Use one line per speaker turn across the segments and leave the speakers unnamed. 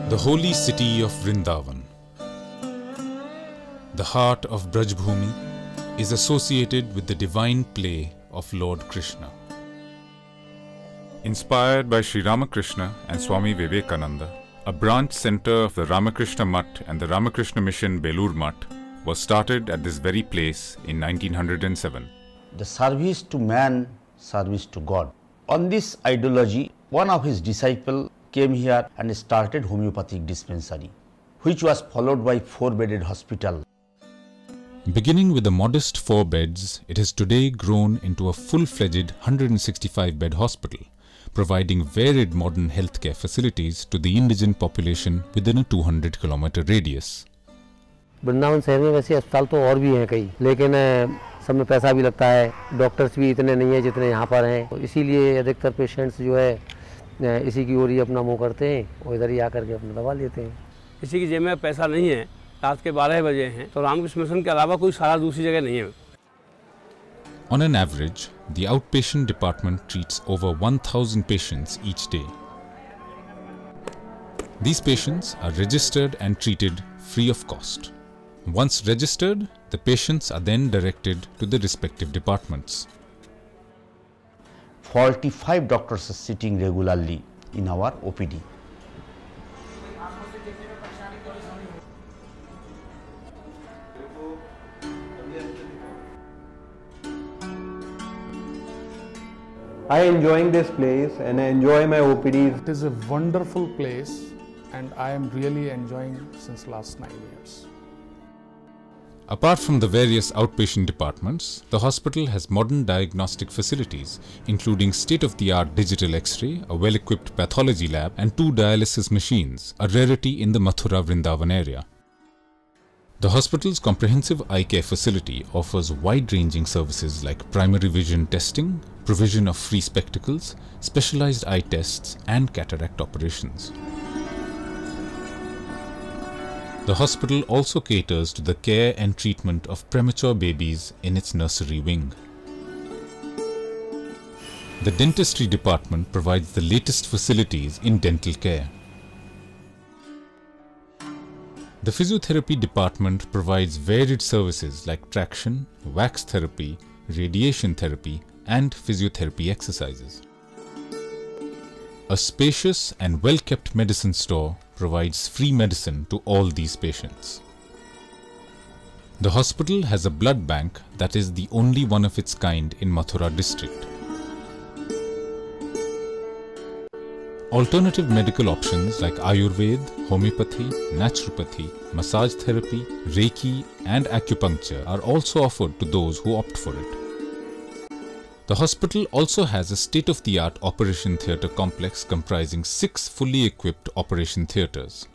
The holy city of Vrindavan, the heart of Brajbhumi, is associated with the divine play of Lord Krishna. Inspired by Sri Ramakrishna and Swami Vivekananda, a branch center of the Ramakrishna Mutt and the Ramakrishna Mission Belur Mutt was started at this very place in 1907.
The service to man, service to God. On this ideology, one of his disciples came here and started homeopathic dispensary, which was followed by 4-bedded hospital.
Beginning with a modest 4 beds, it has today grown into a full-fledged 165-bed hospital, providing varied modern healthcare facilities to the indigent population within a 200-kilometer radius.
Vrindavan शहर में वैसे अस्पताल तो और भी हैं कई, लेकिन सब में पैसा भी लगता है, डॉक्टर्स भी इतने नहीं हैं जितने यहाँ पर हैं, तो इसीलिए अधिकतर पेशेंट्स जो है इसी की ओर ही अपना मुँह करते हैं और इधर ही आकर के अपना दवा लेते हैं।
किसी की जेब में पैसा नहीं है, रात के 12 बजे हैं, तो रामकृष्ण मिशन के अलावा कोई सारा दूसरी जगह नहीं है।
On an average, the outpatient department treats over 1,000 patients each day. These patients are registered and treated free of cost. Once registered, the patients are then directed to the respective departments.
45 doctors are sitting regularly in our OPD.
I am enjoying this place and I enjoy my OPDs.
It is a wonderful place and I am really enjoying since last 9 years.
Apart from the various outpatient departments, the hospital has modern diagnostic facilities, including state-of-the-art digital X-ray, a well-equipped pathology lab, and 2 dialysis machines, a rarity in the Mathura Vrindavan area. The hospital's comprehensive eye care facility offers wide-ranging services like primary vision testing, provision of free spectacles, specialized eye tests, and cataract operations. The hospital also caters to the care and treatment of premature babies in its nursery wing. The dentistry department provides the latest facilities in dental care. The physiotherapy department provides varied services like traction, wax therapy, radiation therapy, and physiotherapy exercises. A spacious and well-kept medicine store provides free medicine to all these patients. The hospital has a blood bank that is the only one of its kind in Mathura district. Alternative medical options like Ayurveda, homeopathy, naturopathy, massage therapy, Reiki and acupuncture are also offered to those who opt for it. The hospital also has a state-of-the-art operation theatre complex comprising 6 fully equipped operation theatres.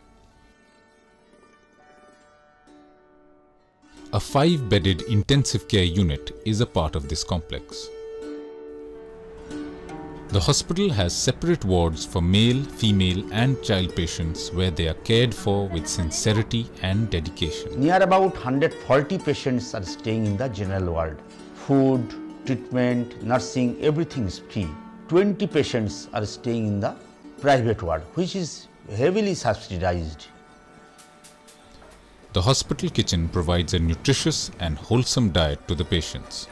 A 5-bedded intensive care unit is a part of this complex. The hospital has separate wards for male, female and child patients where they are cared for with sincerity and dedication.
Near about 140 patients are staying in the general ward. Food, treatment, nursing, everything is free. 20 patients are staying in the private ward, which is heavily subsidized.
The hospital kitchen provides a nutritious and wholesome diet to the patients.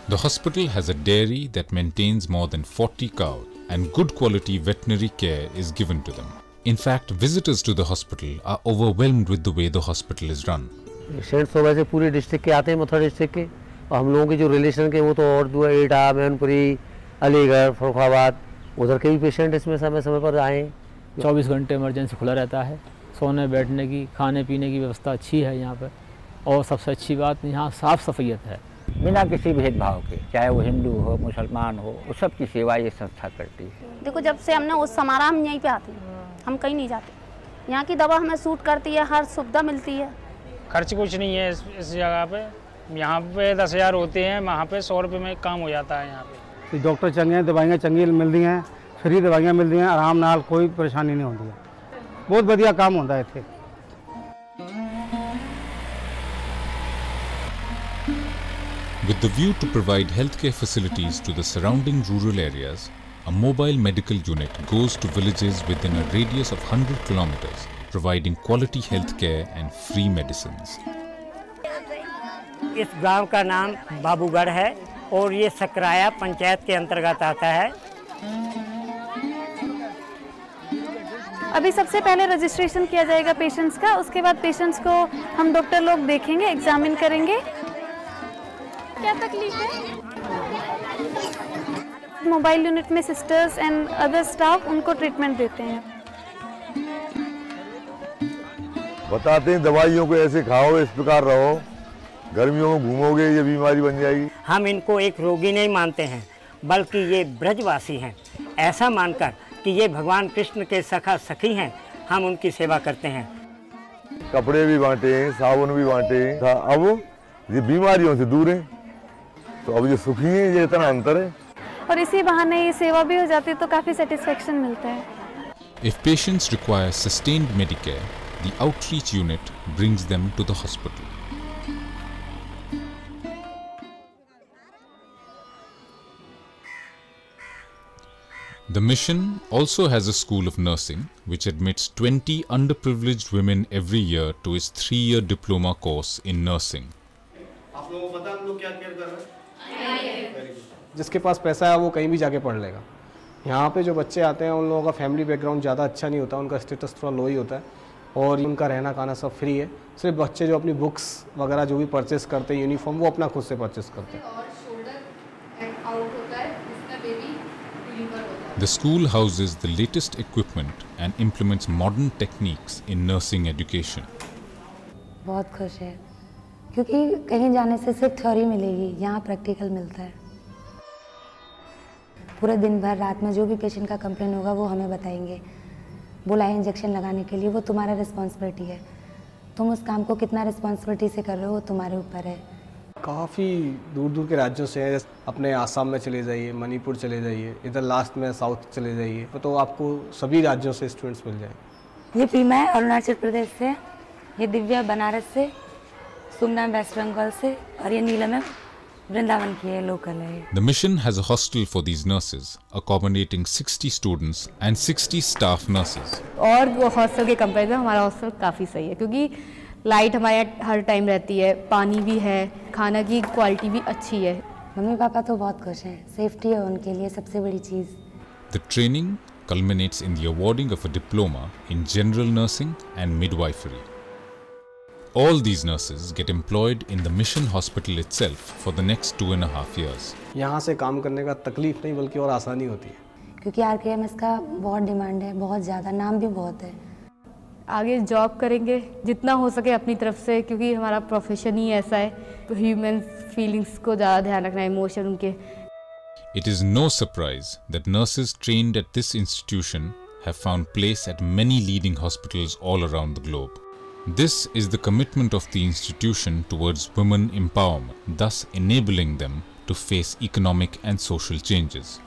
The hospital has a dairy that maintains more than 40 cows and good quality veterinary care is given to them. In fact, visitors to the hospital are overwhelmed with the way the hospital is run.
Patients तो वैसे पूरे district के आते हैं, Mathura district के, और हम लोगों के जो रिलेशन के वो तो और दूर एटा, मैनपुरी, अलीगढ़, फरुखाबाद, उधर के भी पेशेंट इसमें समय समय पर आए।
24 घंटे इमरजेंसी खुला रहता है, सोने बैठने की, खाने पीने की व्यवस्था अच्छी है यहाँ पर, और सबसे अच्छी बात यहाँ साफ़ सफाइयत है।
बिना किसी भेदभाव के, चाहे वो हिंदू हो, मुसलमान हो, वो सब की सेवा ये संस्था करती है।
देखो, जब से हमने उस समारा हम यहीं पे आते हैं, हम कहीं नहीं जाते। यहाँ की दवा हमें सूट करती है, हर सुविधा मिलती है।
खर्च कुछ नहीं है इस जगह पे। यहाँ पे 10,000 होते हैं, वहाँ पे 100 रुपये में काम हो जाता है। यहाँ पे
डॉक्टर चंगे हैं, दवाइयाँ चंगी मिलती हैं, फ्री दवाइयाँ मिलती हैं, आराम नाल कोई परेशानी नहीं होती है। बहुत बढ़िया काम होता है इत्थे।
With the view to provide healthcare facilities to the surrounding rural areas, a mobile medical unit goes to villages within a radius of 100 kilometers, providing quality health care and free medicines.
इस गांव का नाम बाबूगढ़ है और ये सकराया पंचायत के अंतर्गत आता है।
अभी सबसे पहले रजिस्ट्रेशन किया जाएगा पेशेंट्स का, उसके बाद पेशेंट्स को हम डॉक्टर लोग देखेंगे, एग्जामिन करेंगे। क्या तकलीफ है? मोबाइल यूनिट में सिस्टर्स एंड अदर स्टाफ उनको ट्रीटमेंट देते हैं।
बताते हैं दवाइयों को ऐसे खाओ, इस प्रकार रहो, गर्मियों में घूमोगे ये बीमारी बन जाएगी।
हम इनको एक रोगी नहीं मानते हैं, बल्कि ये ब्रजवासी हैं। ऐसा मानकर कि ये भगवान कृष्ण के सखा सखी हैं, हम उनकी सेवा करते हैं।
कपड़े भी बांटे हैं, साबुन भी बांटे हैं। अब ये बीमारियों से दूर हैं, तो अब ये सुखी हैं, ये इतना अंतर है।
और इसी बहाने ये सेवा भी हो जाती है तो काफ़ी सेटिस्फेक्शन मिलता है।
If patients require sustained Medicare, the outreach unit brings them to the hospital. The mission also has a school of nursing which admits 20 underprivileged women every year to its 3-year diploma course in nursing.
आप लोगों को पता है हम लोग क्या care कर रहे हैं?
जिसके पास पैसा है वो कहीं भी जाके पढ़ लेगा। यहाँ पे जो बच्चे आते हैं उन लोगों का फैमिली बैकग्राउंड ज़्यादा अच्छा नहीं होता, उनका स्टेटस थोड़ा लो ही होता है और उनका रहना खाना सब फ्री है। सिर्फ बच्चे जो अपनी बुक्स वगैरह जो भी परचेस करते हैं, यूनिफॉर्म, वो अपना खुद से परचेस करते हैं।
The school houses the latest equipment and implements modern techniques in nursing education.
बहुत खुश है क्योंकि कहीं जाने से सिर्फ थ्योरी मिलेगी, यहाँ प्रैक्टिकल मिलता है। पूरे दिन भर रात में जो भी पेशेंट का कंप्लेन होगा वो हमें बताएंगे। बुलाए इंजेक्शन लगाने के लिए, वो तुम्हारा रिस्पॉन्सिबिलिटी है। तुम उस काम को कितना रिस्पॉन्सिबिलिटी से कर रहे हो वो तुम्हारे ऊपर है।
काफ़ी दूर दूर के राज्यों से हैं, अपने आसाम में चले जाइए, मणिपुर चले जाइए, इधर लास्ट में साउथ चले जाइए, तो आपको सभी राज्यों से स्टूडेंट्स मिल जाएंगे।
ये पीमा है अरुणाचल प्रदेश से, ये दिव्या बनारस से, सुमना वेस्ट बंगाल से और ये नीलम वृंदावन की है, लोकल है।
The mission has a hostel for these nurses, accommodating 60 students and 60 staff nurses.
और वो हॉस्टल के कंपेयर में हमारा हॉस्टल काफ़ी सही है क्योंकि लाइट हमारे हर टाइम रहती है, पानी भी है, खाना की क्वालिटी भी अच्छी है।
मम्मी पापा तो बहुत खुश हैं, सेफ्टी है उनके लिए सबसे बड़ी चीज़।
The training culminates in the awarding of a diploma in general nursing and midwifery. All these nurses get employed in the mission hospital itself for the next 2.5 years.
यहाँ से काम करने का तकलीफ नहीं बल्कि और आसानी होती है
क्योंकि RKMS का बहुत डिमांड है, बहुत ज़्यादा, नाम भी बहुत है।
आगे जॉब करेंगे जितना हो सके अपनी तरफ से क्योंकि हमारा प्रोफेशन ही ऐसा है, ह्यूमन फीलिंग्स को ज़्यादा ध्यान रखना है, इमोशन उनके।
It is no surprise that nurses trained at this institution have found place at many leading hospitals all around the globe. This is the commitment of the institution towards women empowerment, thus enabling them to face economic and social changes.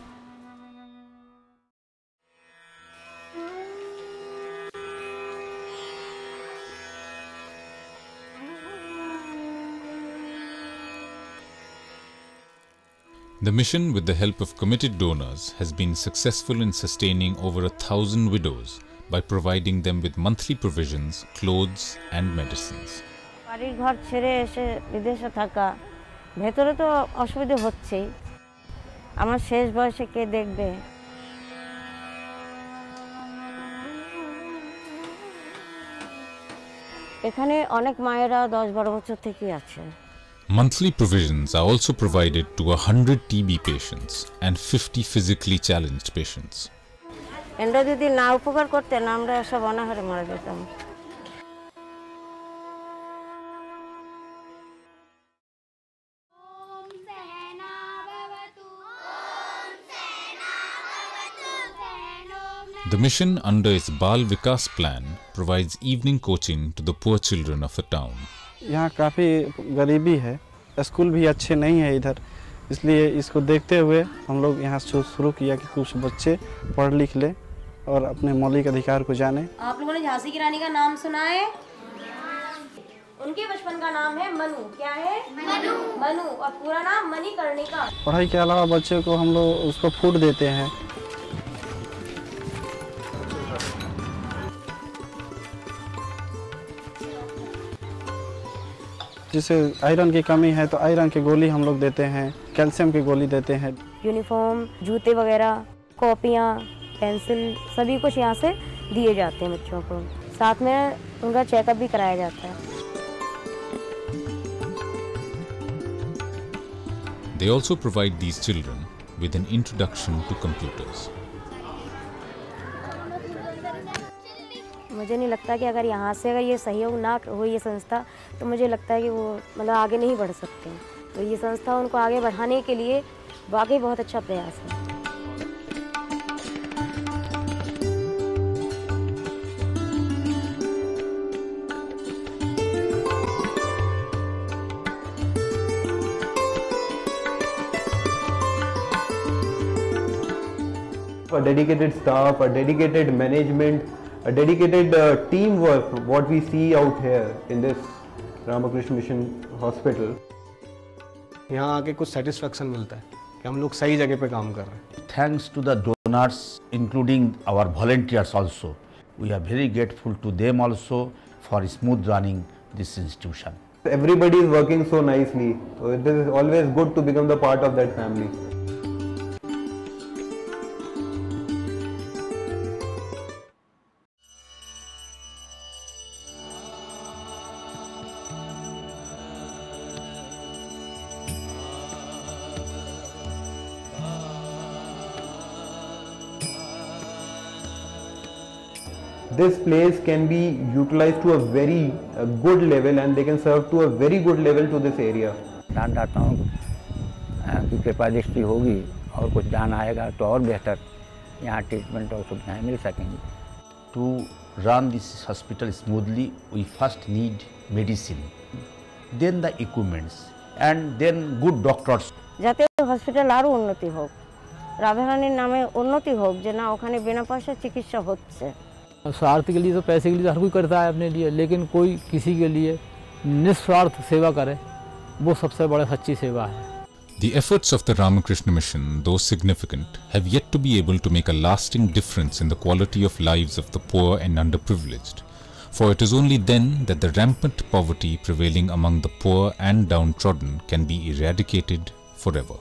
The mission, with the help of committed donors, has been successful in sustaining over 1,000 widows by providing them with monthly provisions, clothes and medicines.
বাড়ির ঘর ছেড়ে এসে বিদেশে থাকা, ভেতরে তো অসুবিধা হচ্ছেই, আমার শেষ বয়সে কে দেখবে? এখানে অনেক মায়েরা 10-12 বছর থেকে আছে।
Monthly provisions are also provided to 100 TB patients and 50 physically challenged patients.
এন্ডা যদি না উপকার করতেন আমরা সব অনাহারে মারা যেতাম।
The mission under its Bal Vikas plan provides evening coaching to the poor children of the town.
यहाँ काफ़ी गरीबी है, स्कूल भी अच्छे नहीं है इधर, इसलिए इसको देखते हुए हम लोग यहाँ शुरू किया कि कुछ बच्चे पढ़ लिख ले और अपने मौलिक अधिकार को जाने।
आप लोगों ने झांसी की रानी का नाम सुना है? उनके बचपन का नाम है मनु। क्या है? मनु। मनु और पूरा नाम मणिकर्णिका।
पढ़ाई के अलावा बच्चे को हम लोग उसको फूड देते हैं, जिसे आयरन की कमी है तो आयरन की गोली हम लोग देते हैं, कैल्शियम की गोली देते हैं।
यूनिफॉर्म, जूते वगैरह, कॉपियाँ, पेंसिल सभी कुछ यहाँ से दिए जाते हैं बच्चों को। साथ में उनका चेकअप भी कराया जाता है।
They also provide these children with an introduction to computers.
मुझे नहीं लगता कि अगर यहाँ से अगर ये सहयोग ना हो ये संस्था, तो मुझे लगता है कि वो मतलब आगे नहीं बढ़ सकते। तो ये संस्था उनको आगे बढ़ाने के लिए वाकई बहुत अच्छा प्रयास है।
A dedicated staff, a dedicated management, a dedicated teamwork, what we see out here in this Ramakrishna Mission Hospital.
यहाँ आके कुछ सेटिस्फेक्शन मिलता है कि हम लोग सही जगह पे काम कर रहे हैं।
Thanks to the donors, including our volunteers also. We are very grateful to them also for smooth running this institution.
Everybody is working so nicely. So it is always good to become the part of that family. This place can be utilized to a very good level and they can serve to a very good level to this area.
दाताओं की कृपा दृष्टि होगी और कुछ दान आएगा तो और बेहतर यहाँ ट्रीटमेंट और सुविधाएं मिल सकेंगी।
To run this hospital smoothly, we first need medicine, then the equipments, and then good doctors.
যাতে হসপিটাল আরও উন্নতি হোক, রাধারানীর নামে উন্নতি হোক, যে না ওখানে বিনা পয়সা চিকিৎসা হচ্ছে।
स्वार्थ के लिए तो पैसे के लिए हर कोई करता है अपने लिए, लेकिन कोई किसी के लिए निस्वार्थ सेवा करे, वो सबसे बड़ा सच्ची सेवा है।
The efforts of the Ramakrishna Mission, though significant, have yet to be able to make a lasting difference in the quality of lives of the poor and underprivileged. For it is only then that the rampant poverty prevailing among the poor and downtrodden can be eradicated forever.